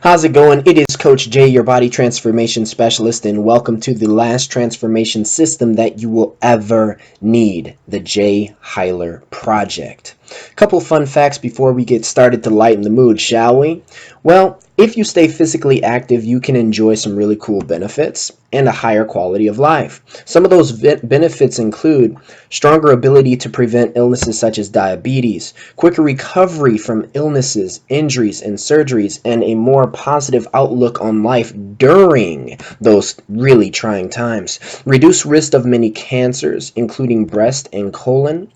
How's it going? It is Coach Jay, your body transformation specialist, and welcome to the last transformation system that you will ever need, the Jai Hyler Project. Couple fun facts before we get started to lighten the mood, shall we? Well, if you stay physically active, you can enjoy some really cool benefits and a higher quality of life. Some of those benefits include stronger ability to prevent illnesses such as diabetes, quicker recovery from illnesses, injuries, and surgeries, and a more positive outlook on life during those really trying times. Reduce risk of many cancers, including breast and colon.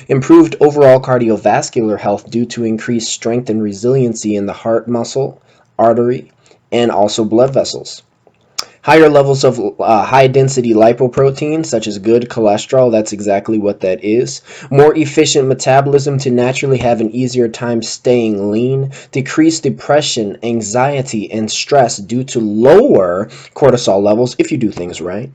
Improved overall cardiovascular health due to increased strength and resiliency in the heart muscle, artery, and also blood vessels. Higher levels of high-density lipoprotein, such as good cholesterol, that's exactly what that is. More efficient metabolism to naturally have an easier time staying lean. Decreased depression, anxiety, and stress due to lower cortisol levels if you do things right.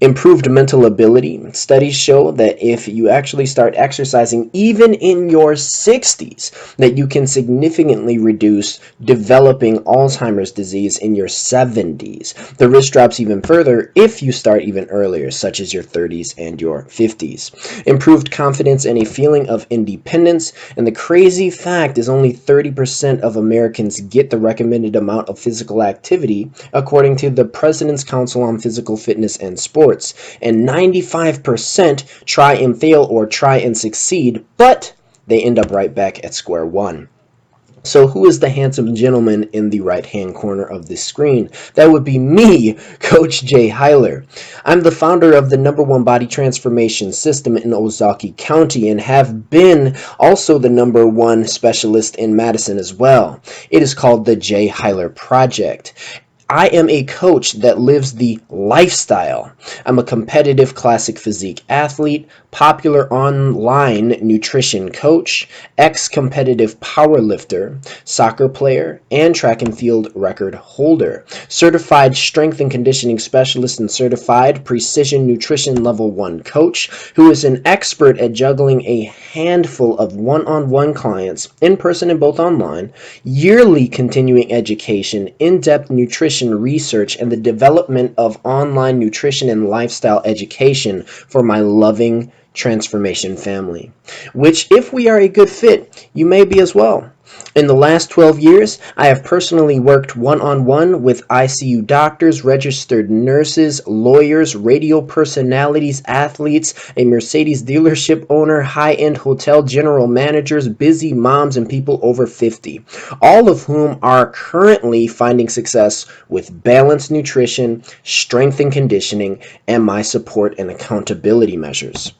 Improved mental ability. Studies show that if you actually start exercising even in your 60s, that you can significantly reduce developing Alzheimer's disease in your 70s. The risk drops even further if you start even earlier, such as your 30s and your 50s. Improved confidence and a feeling of independence. And the crazy fact is only 30% of Americans get the recommended amount of physical activity, according to the President's Council on Physical Fitness and Sports, and 95% try and fail or try and succeed, but they end up right back at square one. So who is the handsome gentleman in the right-hand corner of this screen? That would be me, Coach Jai Hyler. I'm the founder of the #1 body transformation system in Ozaukee County and have been also the #1 specialist in Madison as well. It is called the Jai Hyler Project. I am a coach that lives the lifestyle. I'm a competitive classic physique athlete, popular online nutrition coach, ex-competitive powerlifter, soccer player, and track and field record holder, certified strength and conditioning specialist and certified precision nutrition level 1 coach who is an expert at juggling a handful of one-on-one clients, in person and both online, yearly continuing education, in-depth nutrition research, and the development of online nutrition and lifestyle education for my loving transformation family, which if we are a good fit, you may be as well. In the last 12 years, I have personally worked one-on-one with ICU doctors, registered nurses, lawyers, radio personalities, athletes, a Mercedes dealership owner, high-end hotel general managers, busy moms, and people over 50, all of whom are currently finding success with balanced nutrition, strength and conditioning, and my support and accountability measures.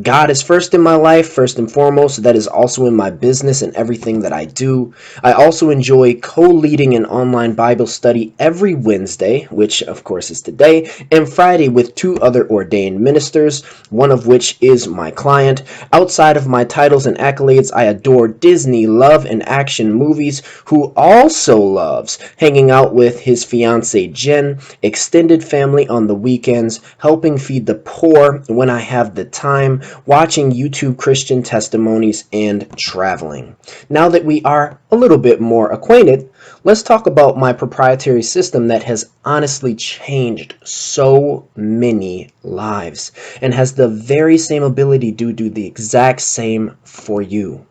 God is first in my life, first and foremost. That is also in my business and everything that I do. I also enjoy co-leading an online Bible study every Wednesday, which of course is today, and Friday with 2 other ordained ministers, one of which is my client. Outside of my titles and accolades, I adore Disney, love, and action movies, who also loves hanging out with his fiancee Jen, extended family on the weekends, helping feed the poor when I have the time, watching YouTube Christian testimonies, and traveling. Now that we are a little bit more acquainted, let's talk about my proprietary system that has honestly changed so many lives and has the very same ability to do the exact same for you.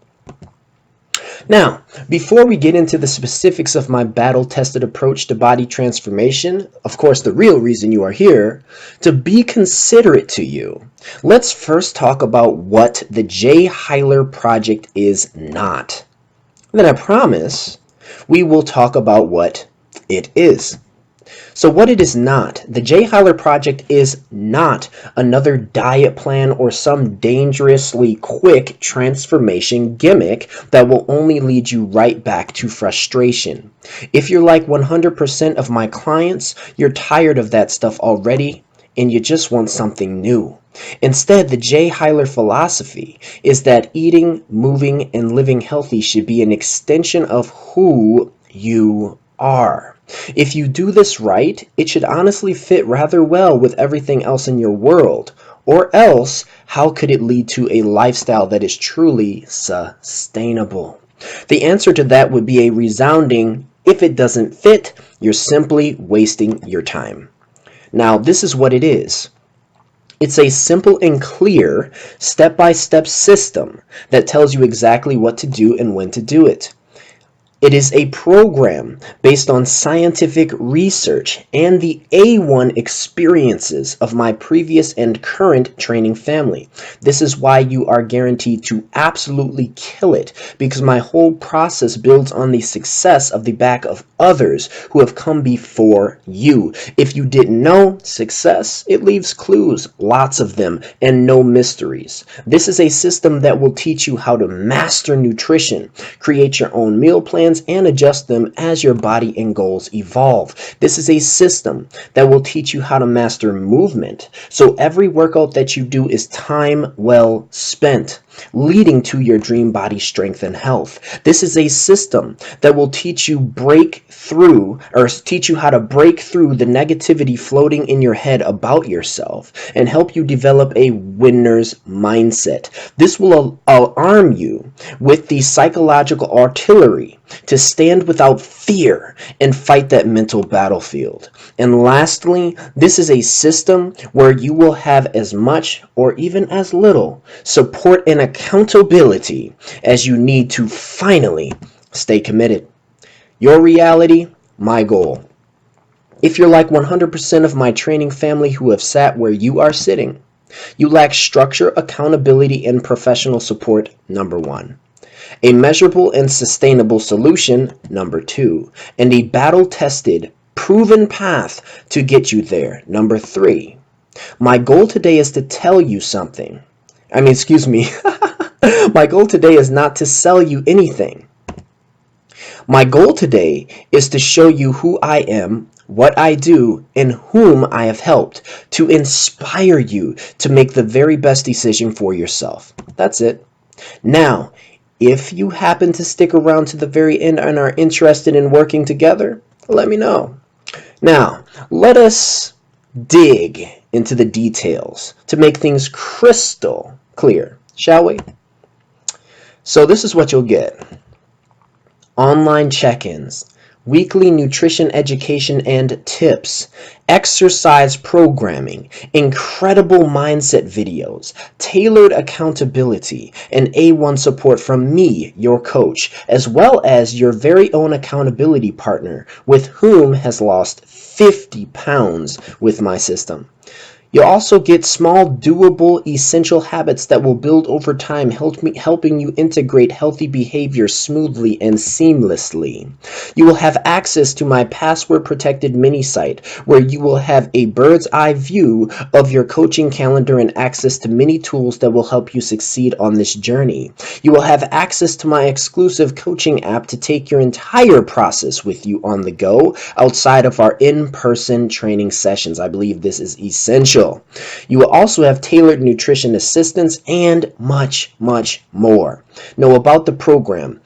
Now, before we get into the specifics of my battle-tested approach to body transformation, of course the real reason you are here, to be considerate to you, let's first talk about what the Jai Hyler Project is not. Then I promise we will talk about what it is. So what it is not, the Jai Hyler Project is not another diet plan or some dangerously quick transformation gimmick that will only lead you right back to frustration. If you're like 100% of my clients, you're tired of that stuff already and you just want something new. Instead, the Jai Hyler philosophy is that eating, moving, and living healthy should be an extension of who you are. If you do this right, it should honestly fit rather well with everything else in your world. Or else, how could it lead to a lifestyle that is truly sustainable? The answer to that would be a resounding If it doesn't fit, you're simply wasting your time. Now, this is what it is. It's a simple and clear step-by-step system that tells you exactly what to do and when to do it. It is a program based on scientific research and the A1 experiences of my previous and current training family. This is why you are guaranteed to absolutely kill it, because my whole process builds on the success of the back of others who have come before you. If you didn't know, success, it leaves clues, lots of them, and no mysteries. This is a system that will teach you how to master nutrition, create your own meal plans, and adjust them as your body and goals evolve. This is a system that will teach you how to master movement, so every workout that you do is time well spent, leading to your dream body strength and health. This is a system that will teach you how to break through the negativity floating in your head about yourself and help you develop a winner's mindset. This will arm you with the psychological artillery to stand without fear and fight that mental battlefield. And lastly, this is a system where you will have as much or even as little support and accountability as you need to finally stay committed. Your reality, my goal. If you're like 100% of my training family who have sat where you are sitting, you lack structure, accountability, and professional support, number one. A measurable and sustainable solution, number two. And a battle-tested, proven path to get you there, number three. My goal today is to tell you something. My goal today is not to sell you anything. My goal today is to show you who I am, what I do, and whom I have helped, to inspire you to make the very best decision for yourself. That's it. Now, if you happen to stick around to the very end and are interested in working together, let me know. Now, let us dig into the details to make things crystal clear, shall we? So this is what you'll get. Online check-ins, weekly nutrition education and tips, exercise programming, incredible mindset videos, tailored accountability, and A1 support from me, your coach, as well as your very own accountability partner with whom has lost 50 pounds with my system. You'll also get small, doable, essential habits that will build over time, helping you integrate healthy behavior smoothly and seamlessly. You will have access to my password-protected mini site, where you will have a bird's-eye view of your coaching calendar and access to many tools that will help you succeed on this journey. You will have access to my exclusive coaching app to take your entire process with you on the go outside of our in-person training sessions. I believe this is essential. You will also have tailored nutrition assistance and much, much more. Know about the program.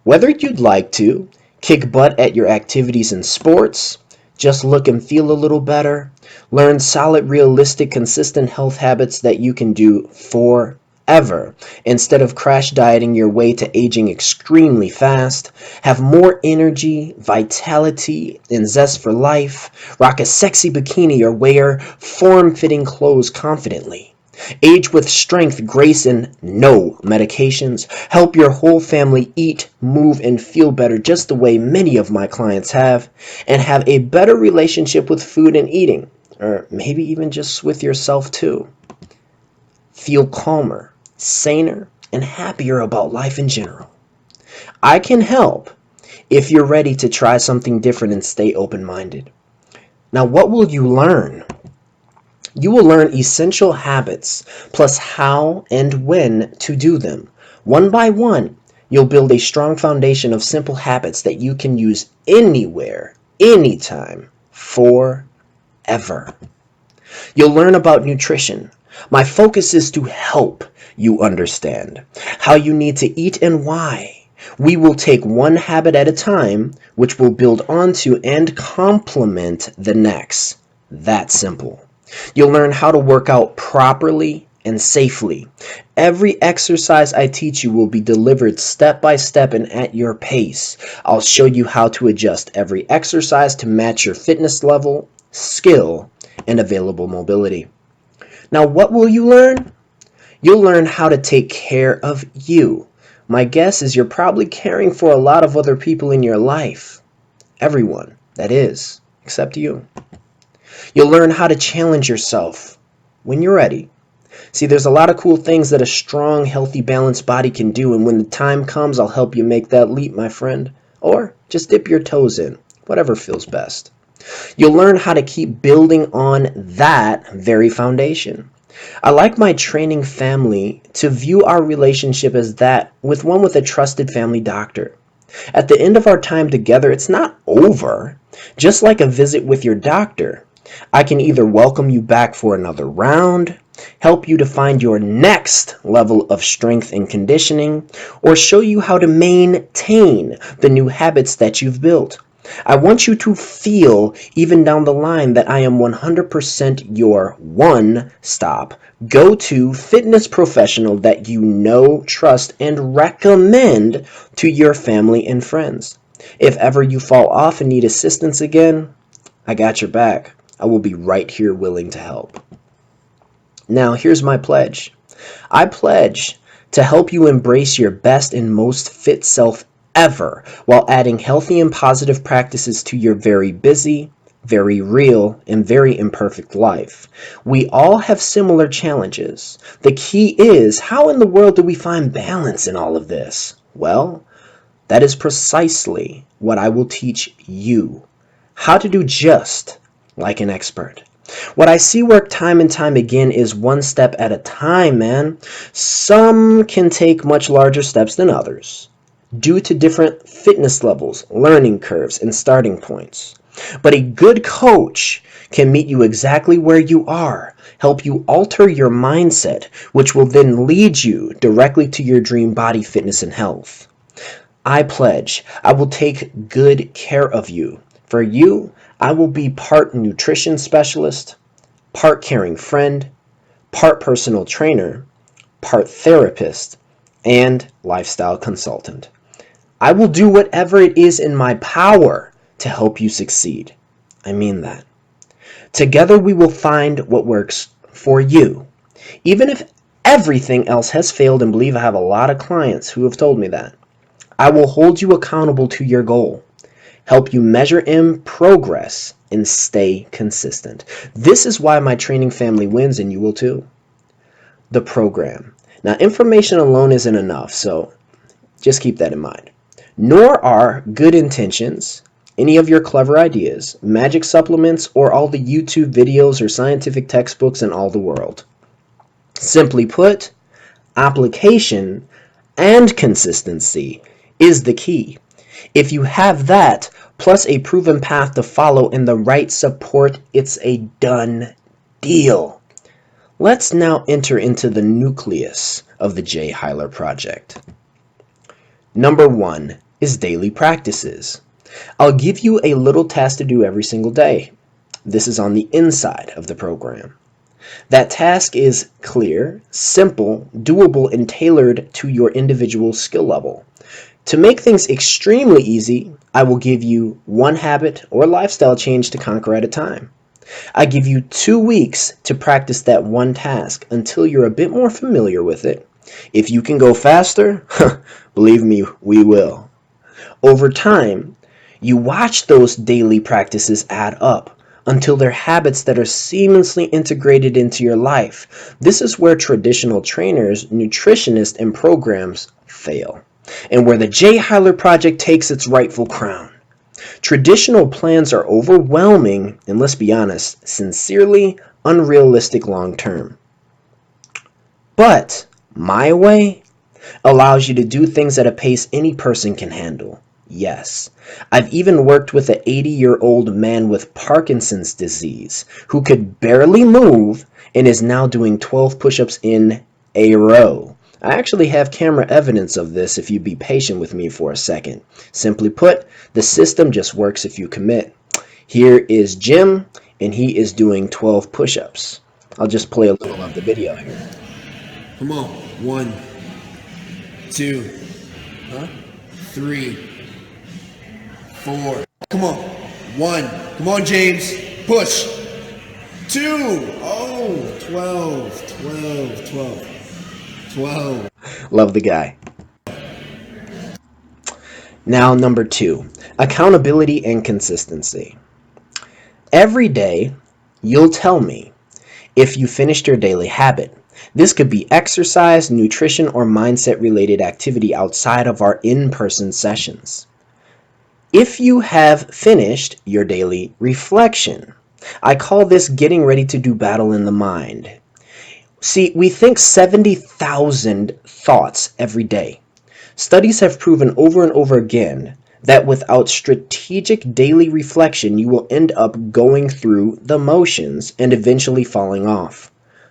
Whether you'd like to kick butt at your activities and sports, just look and feel a little better, learn solid, realistic, consistent health habits that you can do forever, instead of crash dieting your way to aging extremely fast, have more energy, vitality, and zest for life, rock a sexy bikini or wear form-fitting clothes confidently, age with strength, grace, and no medications, help your whole family eat, move, and feel better just the way many of my clients have, and have a better relationship with food and eating, or maybe even just with yourself too. Feel calmer, saner, and happier about life in general. I can help if you're ready to try something different and stay open-minded. Now, what will you learn? You will learn essential habits, plus how and when to do them. One by one, you'll build a strong foundation of simple habits that you can use anywhere, anytime, forever. You'll learn about nutrition. My focus is to help you understand how you need to eat and why. We will take one habit at a time, which will build onto and complement the next. That simple. You'll learn how to work out properly and safely. Every exercise I teach you will be delivered step by step and at your pace. I'll show you how to adjust every exercise to match your fitness level, skill, and available mobility. Now, what will you learn? You'll learn how to take care of you. My guess is you're probably caring for a lot of other people in your life. Everyone, that is, except you. You'll learn how to challenge yourself when you're ready. See, there's a lot of cool things that a strong, healthy, balanced body can do, and when the time comes, I'll help you make that leap, my friend. Or just dip your toes in, whatever feels best. You'll learn how to keep building on that very foundation. I like my training family to view our relationship as that with one with a trusted family doctor. At the end of our time together, it's not over. Just like a visit with your doctor, I can either welcome you back for another round, help you to find your next level of strength and conditioning, or show you how to maintain the new habits that you've built. I want you to feel, even down the line, that I am 100% your one-stop, go-to fitness professional that you know, trust, and recommend to your family and friends. If ever you fall off and need assistance again, I got your back. I will be right here willing to help. Now, here's my pledge. I pledge to help you embrace your best and most fit self ever while adding healthy and positive practices to your very busy, very real, and very imperfect life. We all have similar challenges. The key is, how in the world do we find balance in all of this? Well, that is precisely what I will teach you. How to do just like an expert. What I see work time and time again is one step at a time, man. Some can take much larger steps than others, due to different fitness levels, learning curves, and starting points. But a good coach can meet you exactly where you are, help you alter your mindset, which will then lead you directly to your dream body, fitness, and health. I pledge I will take good care of you. For you, I will be part nutrition specialist, part caring friend, part personal trainer, part therapist, and lifestyle consultant. I will do whatever it is in my power to help you succeed. I mean that. Together we will find what works for you. Even if everything else has failed, and believe I have a lot of clients who have told me that, I will hold you accountable to your goal, help you measure in progress, and stay consistent. This is why my training family wins, and you will too. The program. Now, information alone isn't enough, so just keep that in mind. Nor are good intentions, any of your clever ideas, magic supplements, or all the YouTube videos or scientific textbooks in all the world. Simply put, application and consistency is the key. If you have that, plus a proven path to follow and the right support, it's a done deal. Let's now enter into the nucleus of the Jai Hyler project. Number 1 is daily practices. I'll give you a little task to do every single day. This is on the inside of the program. That task is clear, simple, doable, and tailored to your individual skill level. To make things extremely easy, I will give you one habit or lifestyle change to conquer at a time. I give you 2 weeks to practice that one task until you're a bit more familiar with it. If you can go faster, believe me, we will. Over time, you watch those daily practices add up until they're habits that are seamlessly integrated into your life. This is where traditional trainers, nutritionists, and programs fail, and where the Jai Hyler project takes its rightful crown. Traditional plans are overwhelming and, let's be honest, sincerely unrealistic long term. But my way allows you to do things at a pace any person can handle. Yes, I've even worked with an 80-year-old man with Parkinson's disease who could barely move and is now doing 12 push-ups in a row. I actually have camera evidence of this if you'd be patient with me for a second. Simply put, the system just works if you commit. Here is Jim, and he is doing 12 push-ups. I'll just play a little of the video here. Come on. 1, 2, 3, 4. Come on. 1. Come on, James. Push. 2. Oh, 12, 12, 12, 12. Love the guy. Now, number 2, accountability and consistency. Every day, you'll tell me if you finished your daily habit. This could be exercise, nutrition, or mindset-related activity outside of our in-person sessions. If you have finished your daily reflection, I call this getting ready to do battle in the mind. See, we think 70,000 thoughts every day. Studies have proven over and over again that without strategic daily reflection, you will end up going through the motions and eventually falling off.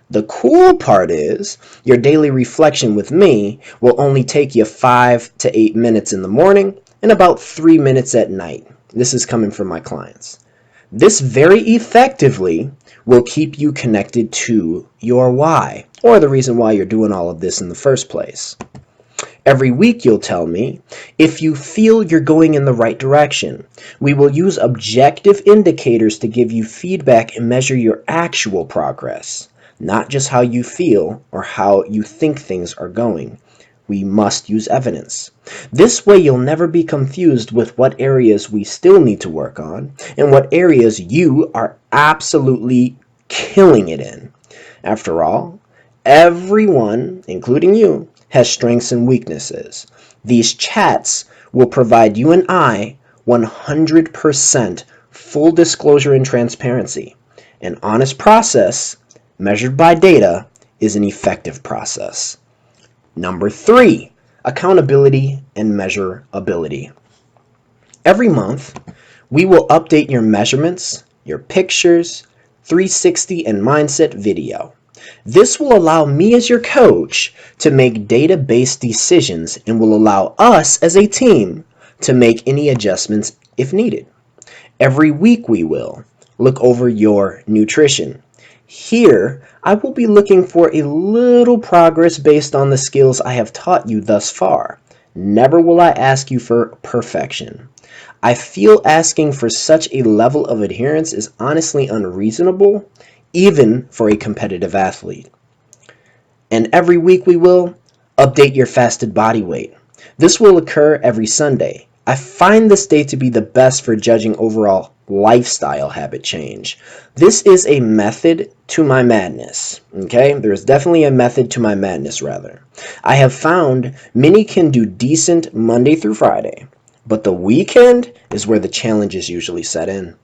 The cool part is, your daily reflection with me will only take you 5 to 8 minutes in the morning and about 3 minutes at night. This is coming from my clients. This very effectively will keep you connected to your why, or the reason why you're doing all of this in the first place. Every week you'll tell me if you feel you're going in the right direction. We will use objective indicators to give you feedback and measure your actual progress, not just how you feel or how you think things are going. We must use evidence. This way you'll never be confused with what areas we still need to work on and what areas you are absolutely killing it in. After all, everyone, including you, has strengths and weaknesses. These chats will provide you and I 100% full disclosure and transparency. An honest process, measured by data, is an effective process. Number 3, accountability and measurability. Every month, we will update your measurements, your pictures, 360 and mindset video. This will allow me as your coach to make data-based decisions and will allow us as a team to make any adjustments if needed. Every week we will look over your nutrition. Here, I will be looking for a little progress based on the skills I have taught you thus far. Never will I ask you for perfection. I feel asking for such a level of adherence is honestly unreasonable, even for a competitive athlete. And every week we will update your fasted body weight. This will occur every Sunday. I find this day to be the best for judging overall lifestyle habit change. This is a method to my madness. Okay, there is definitely a method to my madness, rather. I have found many can do decent Monday through Friday, but the weekend is where the challenges usually set in.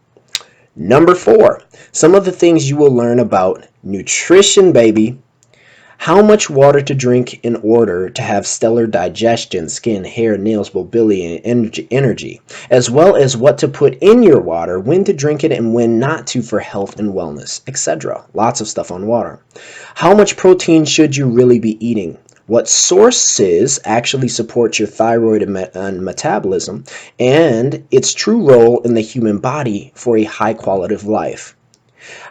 Number 4, some of the things you will learn about nutrition, baby. How much water to drink in order to have stellar digestion, skin, hair, nails, mobility, and energy, as well as what to put in your water, when to drink it, and when not to for health and wellness, etc. Lots of stuff on water. How much protein should you really be eating? What sources actually support your thyroid and metabolism, and its true role in the human body for a high quality of life.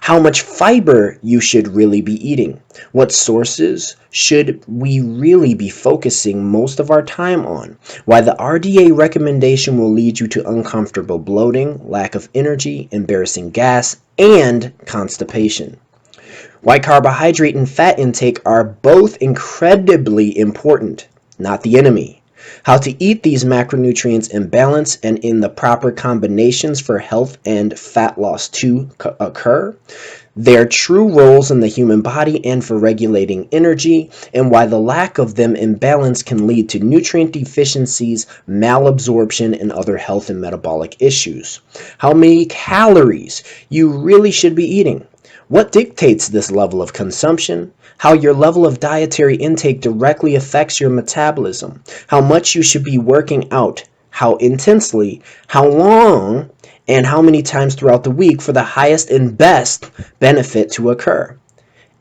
How much fiber you should really be eating. What sources should we really be focusing most of our time on? Why the RDA recommendation will lead you to uncomfortable bloating, lack of energy, embarrassing gas, and constipation. Why carbohydrate and fat intake are both incredibly important, not the enemy. How to eat these macronutrients in balance and in the proper combinations for health and fat loss to occur. Their true roles in the human body and for regulating energy, and why the lack of them in balance can lead to nutrient deficiencies, malabsorption, and other health and metabolic issues. How many calories you really should be eating. What dictates this level of consumption? How your level of dietary intake directly affects your metabolism. How much you should be working out. How intensely. How long. And how many times throughout the week for the highest and best benefit to occur.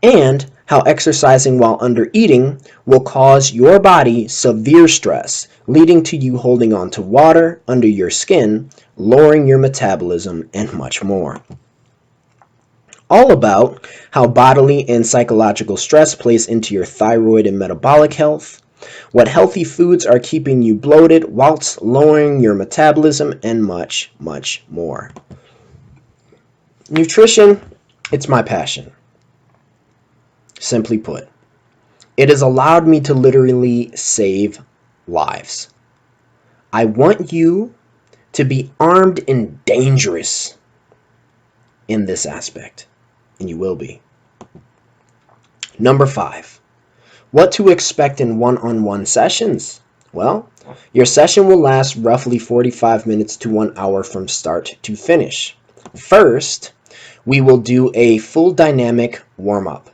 And how exercising while under eating will cause your body severe stress, leading to you holding on to water under your skin, lowering your metabolism, and much more. all about how bodily and psychological stress plays into your thyroid and metabolic health, what healthy foods are keeping you bloated whilst lowering your metabolism, and much, much more. Nutrition, it's my passion. Simply put, it has allowed me to literally save lives. I want you to be armed and dangerous in this aspect, and you will be. Number 5, what to expect in one-on-one sessions. Well, your session will last roughly 45 minutes to 1 hour from start to finish. First, we will do a full dynamic warm-up.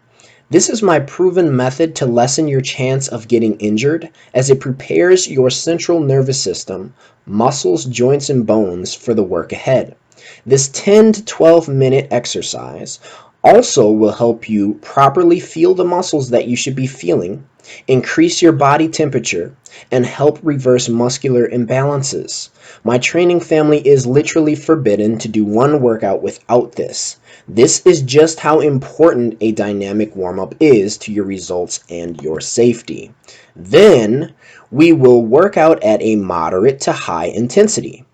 This is my proven method to lessen your chance of getting injured, as it prepares your central nervous system, muscles, joints, and bones for the work ahead. This 10 to 12 minute exercise also will help you properly feel the muscles that you should be feeling, increase your body temperature, and help reverse muscular imbalances. My training family is literally forbidden to do one workout without this. This is just how important a dynamic warm-up is to your results and your safety. Then we will work out at a moderate to high intensity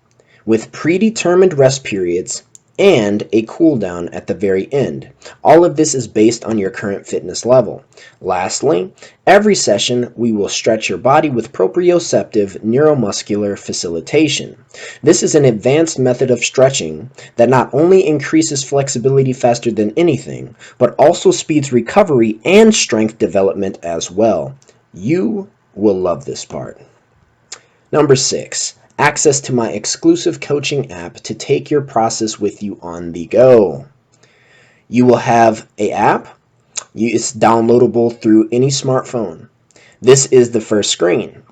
with predetermined rest periods and a cool down at the very end. All of this is based on your current fitness level. Lastly, every session we will stretch your body with proprioceptive neuromuscular facilitation. This is an advanced method of stretching that not only increases flexibility faster than anything, but also speeds recovery and strength development as well. You will love this part. Number 6, access to my exclusive coaching app to take your process with you on the go. You will have an app. It's downloadable through any smartphone. This is the first screen.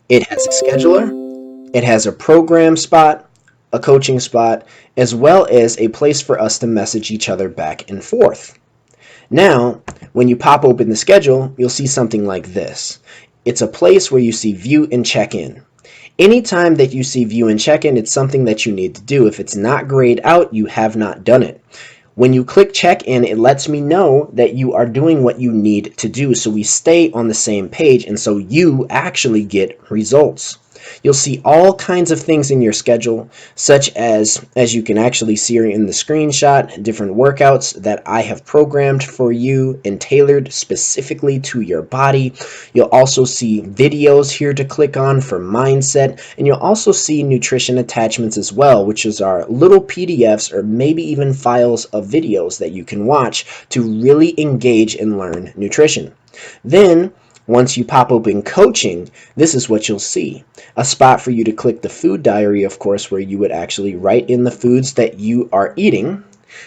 It has a scheduler. It has a program spot, a coaching spot, as well as a place for us to message each other back and forth. Now, when you pop open the schedule, you'll see something like this. It's a place where you see view and check in. Anytime that you see view and check-in, it's something that you need to do. If it's not grayed out, you have not done it. When you click check-in, it lets me know that you are doing what you need to do, so we stay on the same page, and so you actually get results. You'll see all kinds of things in your schedule, such as you can actually see here in the screenshot, different workouts that I have programmed for you and tailored specifically to your body. You'll also see videos here to click on for mindset, and you'll also see nutrition attachments as well, which is our little PDFs or maybe even files of videos that you can watch to really engage and learn nutrition. Then, once you pop open coaching, this is what you'll see. A spot for you to click the food diary, of course, where you would actually write in the foods that you are eating.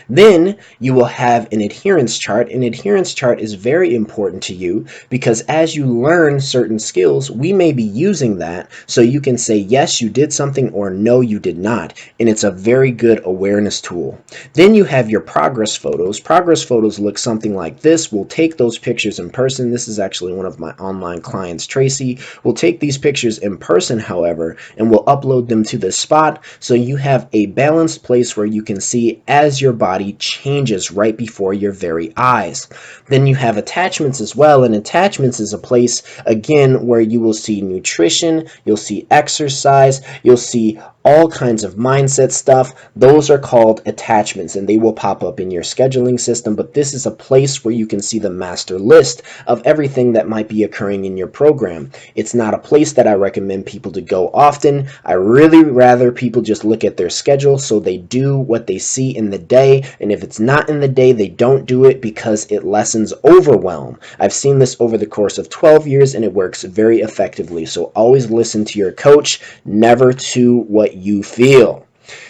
Then you will have an adherence chart. An adherence chart is very important to you because as you learn certain skills, we may be using that so you can say, yes, you did something or no, you did not. And it's a very good awareness tool. Then you have your progress photos. Progress photos look something like this. We'll take those pictures in person. This is actually one of my online clients, Tracy. We'll take these pictures in person, however, and we'll upload them to this spot so you have a balanced place where you can see as your body changes right before your very eyes. Then you have attachments as well, and attachments is a place again where you will see nutrition, you'll see exercise, you'll see all kinds of mindset stuff. Those are called attachments, and they will pop up in your scheduling system, but this is a place where you can see the master list of everything that might be occurring in your program. It's not a place that I recommend people to go often. I really rather people just look at their schedule so they do what they see in the day, and if it's not in the day, they don't do it because it lessens overwhelm. I've seen this over the course of 12 years, and it works very effectively. So always listen to your coach, never to what you feel.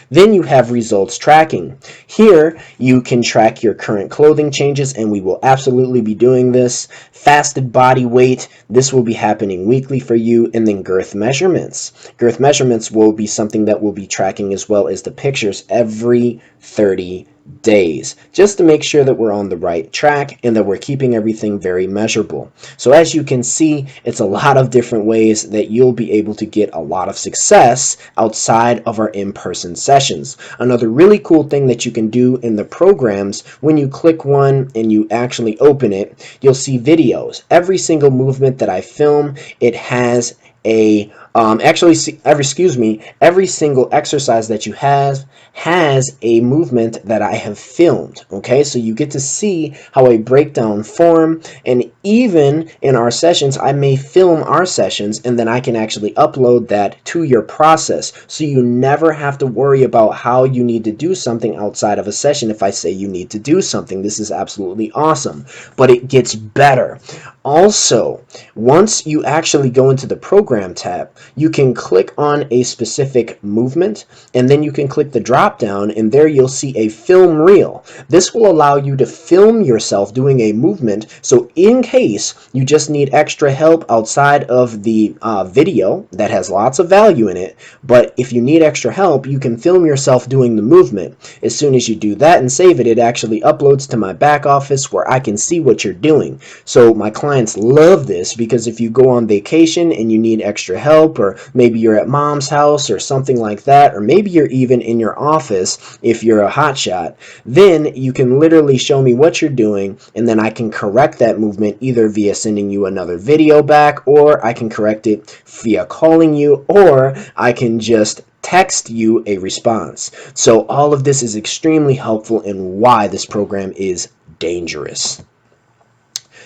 Then you have results tracking. Here you can track your current clothing changes, and we will absolutely be doing this. Fasted body weight, this will be happening weekly for you. And then girth measurements. Girth measurements will be something that we'll be tracking as well as the pictures every 30 days, just to make sure that we're on the right track and that we're keeping everything very measurable. So as you can see, it's a lot of different ways that you'll be able to get a lot of success outside of our in-person sessions. sessions. Another really cool thing that you can do in the programs, when you click one and you actually open it, you'll see videos. Every single movement that I film, it has a every single exercise that you have has a movement that I have filmed. Okay, so you get to see how a breakdown form, and even in our sessions, I may film our sessions and then I can actually upload that to your process, so you never have to worry about how you need to do something outside of a session. If I say you need to do something, this is absolutely awesome, but it gets better. Also, once you actually go into the program tab, you can click on a specific movement, and then you can click the drop down, and there you'll see a film reel. This will allow you to film yourself doing a movement, so in case you just need extra help outside of the video that has lots of value in it, but if you need extra help, you can film yourself doing the movement. As soon as you do that and save it, it actually uploads to my back office where I can see what you're doing. So my clients love this, because if you go on vacation and you need extra help, or maybe you're at mom's house or something like that, or maybe you're even in your office if you're a hotshot, then you can literally show me what you're doing, and then I can correct that movement either via sending you another video back, or I can correct it via calling you, or I can just text you a response. So all of this is extremely helpful, and why this program is dangerous.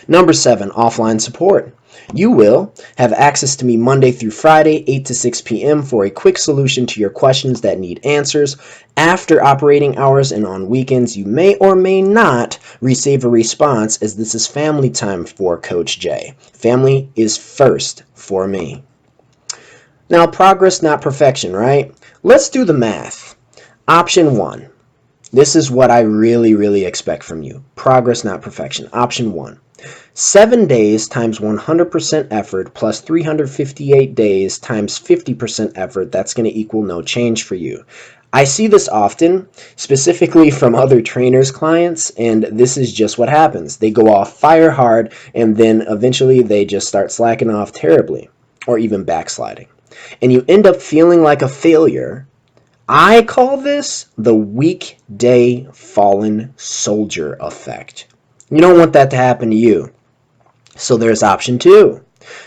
Number 7, offline support. You will have access to me Monday through Friday, 8 to 6 p.m. for a quick solution to your questions that need answers. After operating hours and on weekends, you may or may not receive a response, as this is family time for Coach Jay. Family is first for me. Now, progress, not perfection, right? Let's do the math. Option 1. This is what I really expect from you. Progress, not perfection. Option 1. 7 days times 100% effort plus 358 days times 50% effort, that's going to equal no change for you. I see this often, specifically from other trainers' clients, and this is just what happens. They go off fire hard, and then eventually they just start slacking off terribly, or even backsliding. And you end up feeling like a failure. I call this the weekday fallen soldier effect. You don't want that to happen to you. So there's option 2.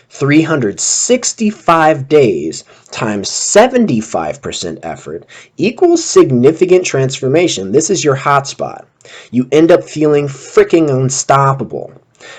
365 days times 75% effort equals significant transformation. This is your hotspot. You end up feeling freaking unstoppable.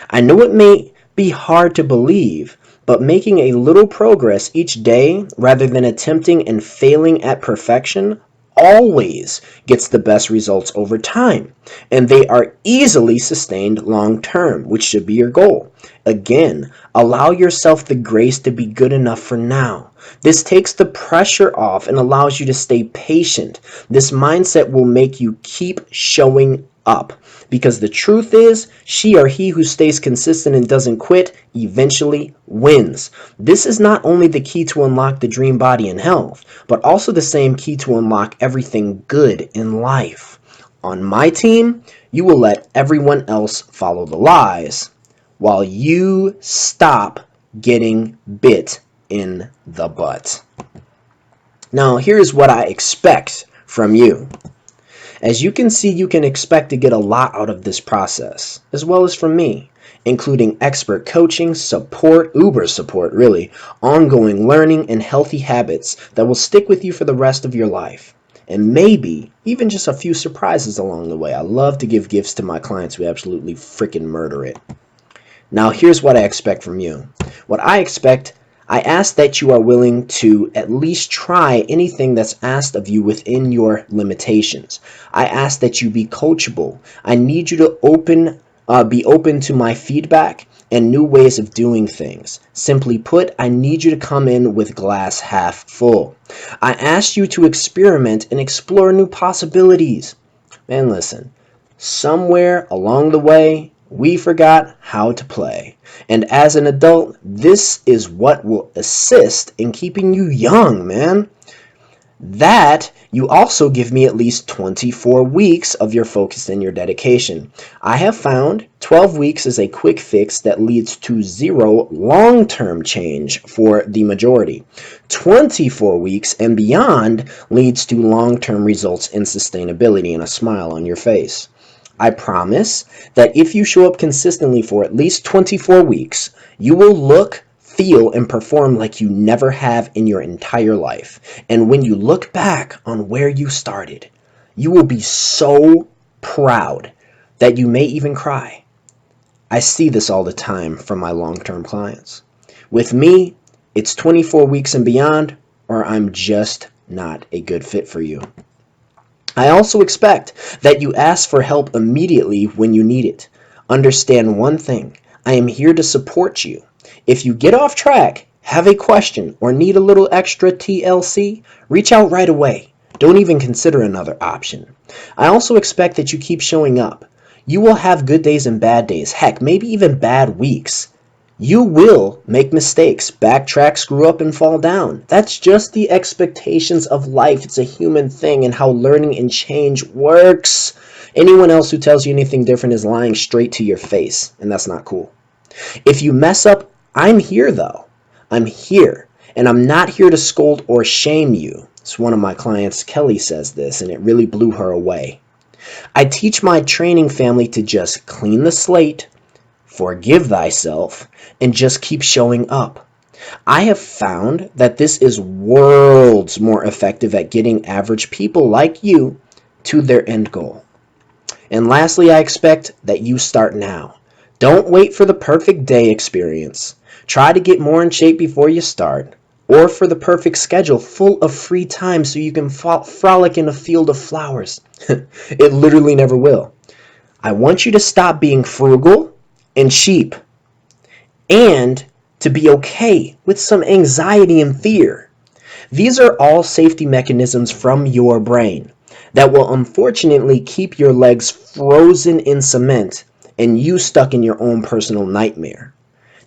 I know it may be hard to believe, but making a little progress each day rather than attempting and failing at perfection always gets the best results over time, and they are easily sustained long term, which should be your goal. Again, allow yourself the grace to be good enough for now. This takes the pressure off and allows you to stay patient. This mindset will make you keep showing up, because the truth is, she or he who stays consistent and doesn't quit eventually wins. This is not only the key to unlock the dream body and health, but also the same key to unlock everything good in life. On my team, you will let everyone else follow the lies, while you stop getting bit in the butt. Now, here's what I expect from you. As you can see, you can expect to get a lot out of this process, as well as from me, including expert coaching, support, uber support really, ongoing learning, and healthy habits that will stick with you for the rest of your life. And maybe even just a few surprises along the way. I love to give gifts to my clients who absolutely freaking murder it. Now, here's what I expect from you. What I ask that you are willing to at least try anything that's asked of you within your limitations. I ask that you be coachable. I need you to be open to my feedback and new ways of doing things. Simply put, I need you to come in with glass half full. I ask you to experiment and explore new possibilities. Man, listen, somewhere along the way, we forgot how to play. And as an adult, this is what will assist in keeping you young, man. That you also give me at least 24 weeks of your focus and your dedication. I have found 12 weeks is a quick fix that leads to zero long-term change for the majority. 24 weeks and beyond leads to long-term results in sustainability and a smile on your face. I promise that if you show up consistently for at least 24 weeks, you will look, feel, and perform like you never have in your entire life. And when you look back on where you started, you will be so proud that you may even cry. I see this all the time from my long-term clients. With me, it's 24 weeks and beyond, or I'm just not a good fit for you. I also expect that you ask for help immediately when you need it. Understand one thing: I am here to support you. If you get off track, have a question, or need a little extra TLC, reach out right away. Don't even consider another option. I also expect that you keep showing up. You will have good days and bad days, heck, maybe even bad weeks. You will make mistakes, backtrack, screw up, and fall down. That's just the expectations of life. It's a human thing and how learning and change works. Anyone else who tells you anything different is lying straight to your face, and that's not cool. If you mess up, I'm here though. I'm here, and I'm not here to scold or shame you. It's one of my clients, Kelly, says this, and it really blew her away. I teach my training family to just clean the slate, forgive thyself, and just keep showing up. I have found that this is worlds more effective at getting average people like you to their end goal. And lastly, I expect that you start now. Don't wait for the perfect day experience. Try to get more in shape before you start, or for the perfect schedule full of free time so you can frolic in a field of flowers. It literally never will. I want you to stop being frugal and cheap, and to be okay with some anxiety and fear. These are all safety mechanisms from your brain that will unfortunately keep your legs frozen in cement and you stuck in your own personal nightmare.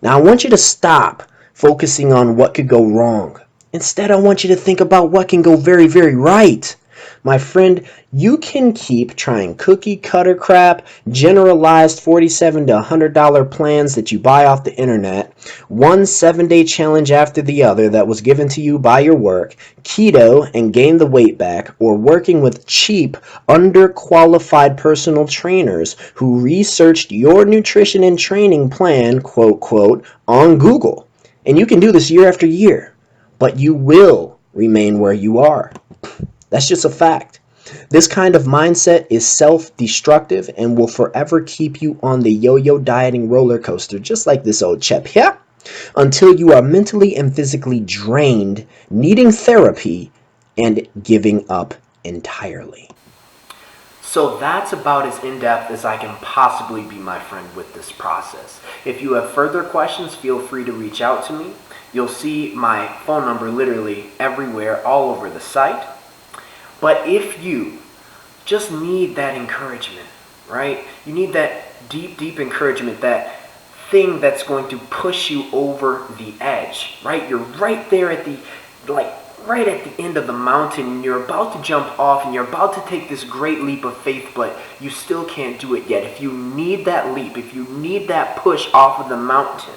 Now, I want you to stop focusing on what could go wrong. Instead, I want you to think about what can go very, very right. My friend, you can keep trying cookie cutter crap, generalized $47 to $100 plans that you buy off the internet, one 7-day challenge after the other that was given to you by your work, keto and gain the weight back, or working with cheap, underqualified personal trainers who researched your nutrition and training plan, quote, quote, on Google. And you can do this year after year, but you will remain where you are. That's just a fact. This kind of mindset is self-destructive and will forever keep you on the yo-yo dieting roller coaster, just like this old chap here, until you are mentally and physically drained, needing therapy, and giving up entirely. So that's about as in-depth as I can possibly be, my friend, with this process. If you have further questions, feel free to reach out to me. You'll see my phone number literally everywhere, all over the site. But if you just need that encouragement, right? You need that deep, deep encouragement, that thing that's going to push you over the edge, right? You're right there at the, right at the end of the mountain, and you're about to jump off, and you're about to take this great leap of faith, but you still can't do it yet. If you need that leap, if you need that push off of the mountain,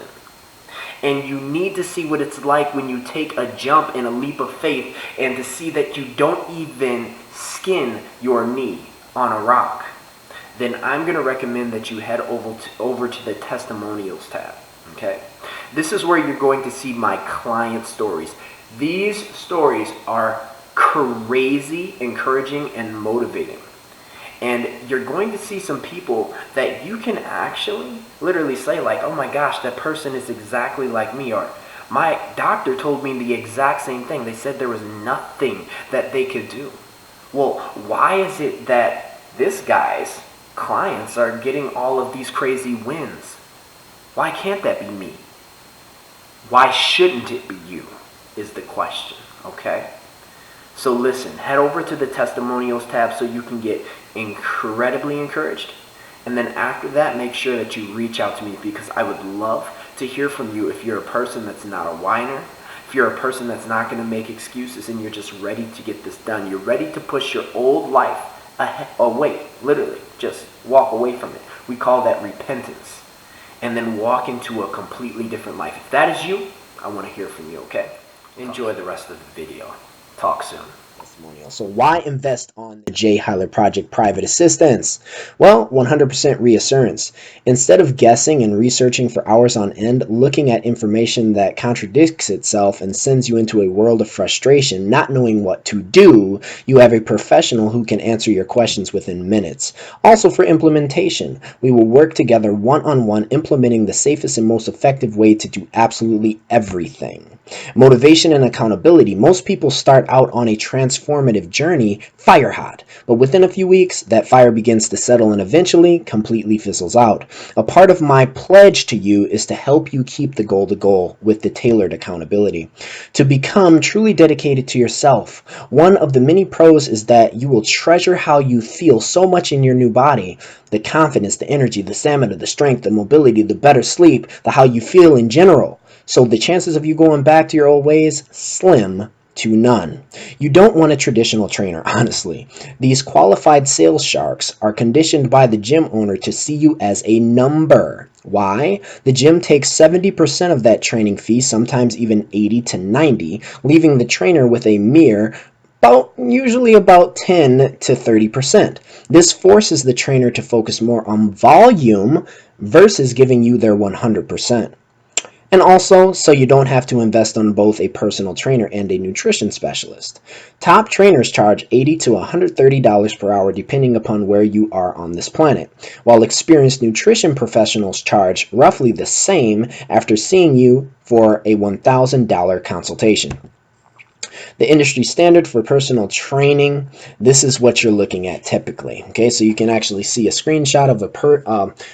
and you need to see what it's like when you take a jump and a leap of faith, and to see that you don't even skin your knee on a rock, then I'm going to recommend that you head over to the testimonials tab. Okay? This is where you're going to see my client stories. These stories are crazy encouraging and motivating. And you're going to see some people that you can actually literally say, like, oh my gosh, that person is exactly like me. Or my doctor told me the exact same thing. They said there was nothing that they could do. Well, why is it that this guy's clients are getting all of these crazy wins? Why can't that be me? Why shouldn't it be you is the question, okay? So listen, head over to the testimonials tab so you can get incredibly encouraged. And then after that, make sure that you reach out to me, because I would love to hear from you if you're a person that's not a whiner, If you're a person that's not going to make excuses and you're just ready to get this done, you're ready to push your old life away, literally, just walk away from it. We call that repentance. And then walk into a completely different life. If that is you, I want to hear from you, okay? Enjoy the rest of the video. Talk soon. So why invest on the Jai Hyler Project Private Assistance? Well, 100% reassurance. Instead of guessing and researching for hours on end, looking at information that contradicts itself and sends you into a world of frustration, not knowing what to do, you have a professional who can answer your questions within minutes. Also for implementation, we will work together one-on-one implementing the safest and most effective way to do absolutely everything. Motivation and accountability. Most people start out on a transformative journey fire hot, but within a few weeks that fire begins to settle and eventually completely fizzles out. A part of my pledge to you is to help you keep the goal with the tailored accountability. To become truly dedicated to yourself, one of the many pros is that you will treasure how you feel so much in your new body. The confidence, the energy, the stamina, the strength, the mobility, the better sleep, the how you feel in general. So the chances of you going back to your old ways, slim to none. You don't want a traditional trainer, honestly. These qualified sales sharks are conditioned by the gym owner to see you as a number. Why? The gym takes 70% of that training fee, sometimes even 80 to 90, leaving the trainer with a mere usually about 10 to 30%. This forces the trainer to focus more on volume versus giving you their 100%. And also, so you don't have to invest on both a personal trainer and a nutrition specialist. Top trainers charge $80 to $130 per hour depending upon where you are on this planet, while experienced nutrition professionals charge roughly the same after seeing you for a $1,000 consultation. The industry standard for personal training, this is what you're looking at typically. Okay, so you can actually see a screenshot of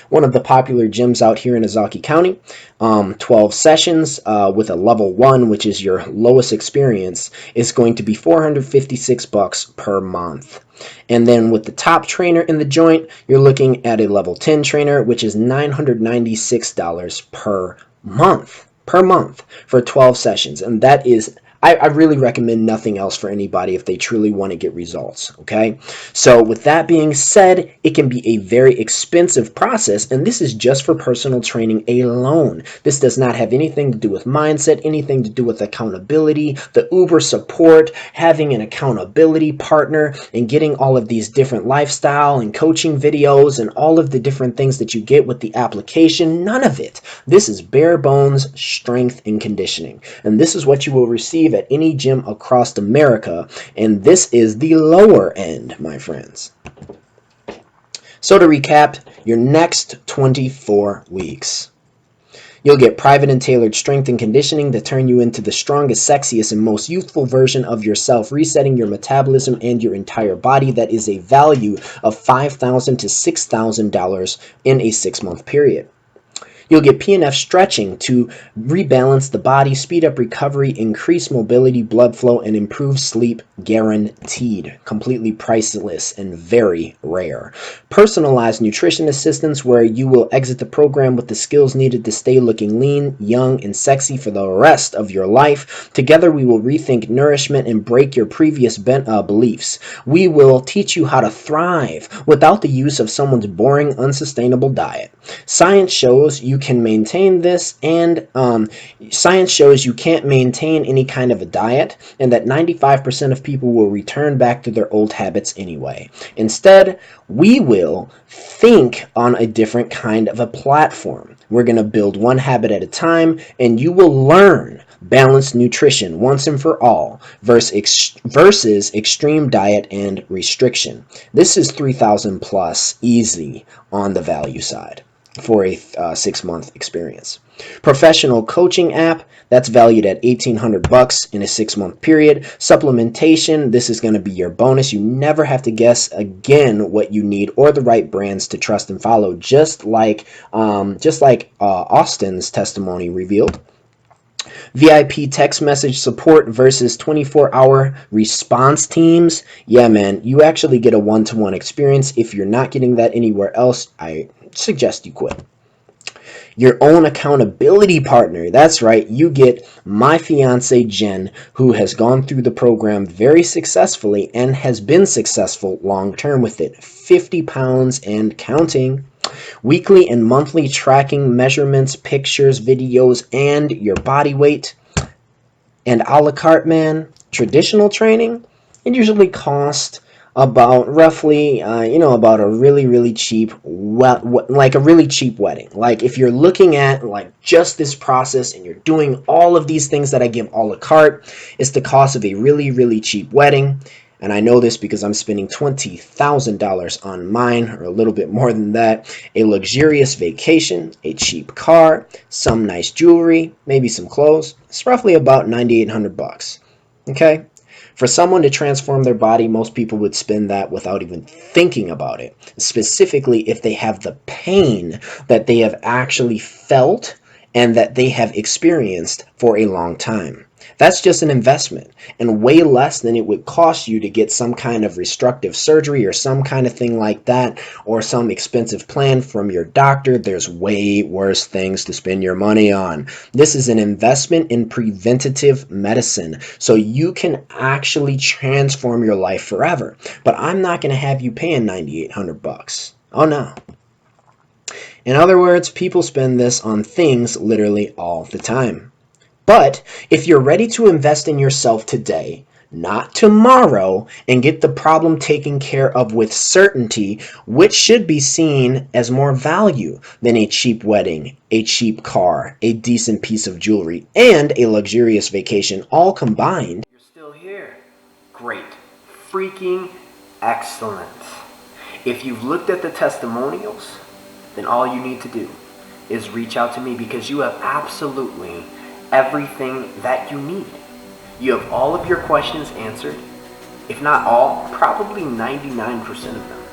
one of the popular gyms out here in Ozaukee County. 12 sessions with a level 1, which is your lowest experience, is going to be $456 per month. And then with the top trainer in the joint, you're looking at a level 10 trainer, which is $996 per month. For 12 sessions. And that is, I really recommend nothing else for anybody if they truly want to get results, okay? So with that being said, it can be a very expensive process, and this is just for personal training alone. This does not have anything to do with mindset, anything to do with accountability, the Uber support, having an accountability partner, and getting all of these different lifestyle and coaching videos and all of the different things that you get with the application. None of it. This is bare bones strength and conditioning, and this is what you will receive at any gym across America, and this is the lower end, my friends. So to recap, your next 24 weeks. You'll get private and tailored strength and conditioning to turn you into the strongest, sexiest, and most youthful version of yourself, resetting your metabolism and your entire body. That is a value of $5,000 to $6,000 in a 6-month period. You'll get PNF stretching to rebalance the body, speed up recovery, increase mobility, blood flow, and improve sleep, guaranteed. Completely priceless and very rare. Personalized nutrition assistance where you will exit the program with the skills needed to stay looking lean, young, and sexy for the rest of your life. Together we will rethink nourishment and break your previous beliefs. We will teach you how to thrive without the use of someone's boring, unsustainable diet. Science shows you can maintain this, and science shows you can't maintain any kind of a diet, and that 95% of people will return back to their old habits anyway. Instead, we will think on a different kind of a platform. We're going to build one habit at a time, and you will learn balanced nutrition once and for all versus extreme diet and restriction. This is 3,000 plus easy on the value side for a 6-month experience. Professional coaching app, that's valued at $1,800 in a 6-month period. Supplementation, this is going to be your bonus. You never have to guess again what you need or the right brands to trust and follow, just like Austin's testimony revealed. VIP text message support versus 24-hour response teams. Yeah, man, you actually get a one-to-one experience. If you're not getting that anywhere else, I suggest you quit. Your own accountability partner. That's right. You get my fiance, Jen, who has gone through the program very successfully and has been successful long term with it. 50 pounds and counting. Weekly and monthly tracking measurements, pictures, videos, and your body weight. And a la carte, man, traditional training, it usually costs about roughly, about a really cheap, like a really cheap wedding. Like if you're looking at like just this process and you're doing all of these things that I give a la carte, it's the cost of a really cheap wedding. And I know this because I'm spending $20,000 on mine, or a little bit more than that. A luxurious vacation, a cheap car, some nice jewelry, maybe some clothes. It's roughly about $9,800. Okay? For someone to transform their body, most people would spend that without even thinking about it. Specifically, if they have the pain that they have actually felt and that they have experienced for a long time. That's just an investment, and way less than it would cost you to get some kind of reconstructive surgery or some kind of thing like that, or some expensive plan from your doctor. There's way worse things to spend your money on. This is an investment in preventative medicine, so you can actually transform your life forever. But I'm not going to have you paying $9,800. Oh no. In other words, people spend this on things literally all the time. But if you're ready to invest in yourself today, not tomorrow, and get the problem taken care of with certainty, which should be seen as more value than a cheap wedding, a cheap car, a decent piece of jewelry, and a luxurious vacation all combined. You're still here. Great. Freaking excellent. If you've looked at the testimonials, then all you need to do is reach out to me, because you have absolutely everything that you need. You have all of your questions answered. If not all, probably 99% of them.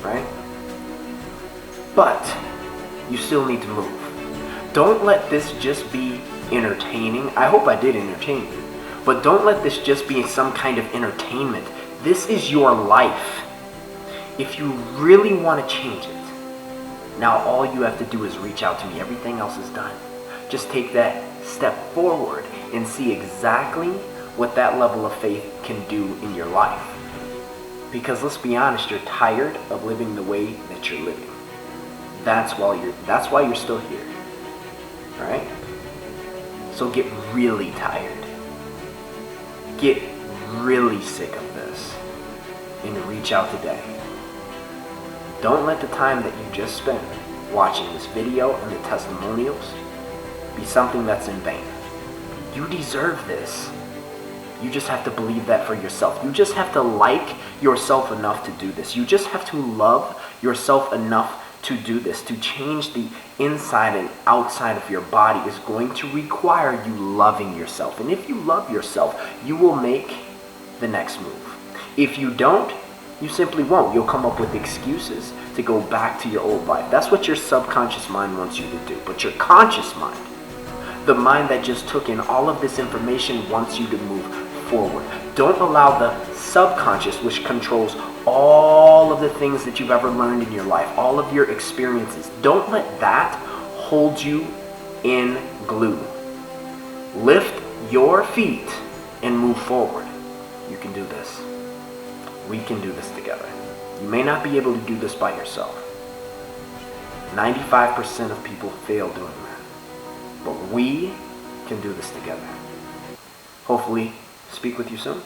Right? But you still need to move. Don't let this just be entertaining. I hope I did entertain you. But don't let this just be some kind of entertainment. This is your life. If you really want to change it, now all you have to do is reach out to me. Everything else is done. Just take that step forward and see exactly what that level of faith can do in your life. Because let's be honest, you're tired of living the way that you're living. That's why you're still here. Right? So get really tired. Get really sick of this and reach out today. Don't let the time that you just spent watching this video and the testimonials be something that's in vain. You deserve this. You just have to believe that for yourself. You just have to like yourself enough to do this. You just have to love yourself enough to do this. To change the inside and outside of your body is going to require you loving yourself. And if you love yourself, you will make the next move. If you don't, you simply won't. You'll come up with excuses to go back to your old life. That's what your subconscious mind wants you to do. But your conscious mind, the mind that just took in all of this information, wants you to move forward. Don't allow the subconscious, which controls all of the things that you've ever learned in your life, all of your experiences, don't let that hold you in glue. Lift your feet and move forward. You can do this. We can do this together. You may not be able to do this by yourself. 95% of people fail doing that. But we can do this together. Hopefully, speak with you soon.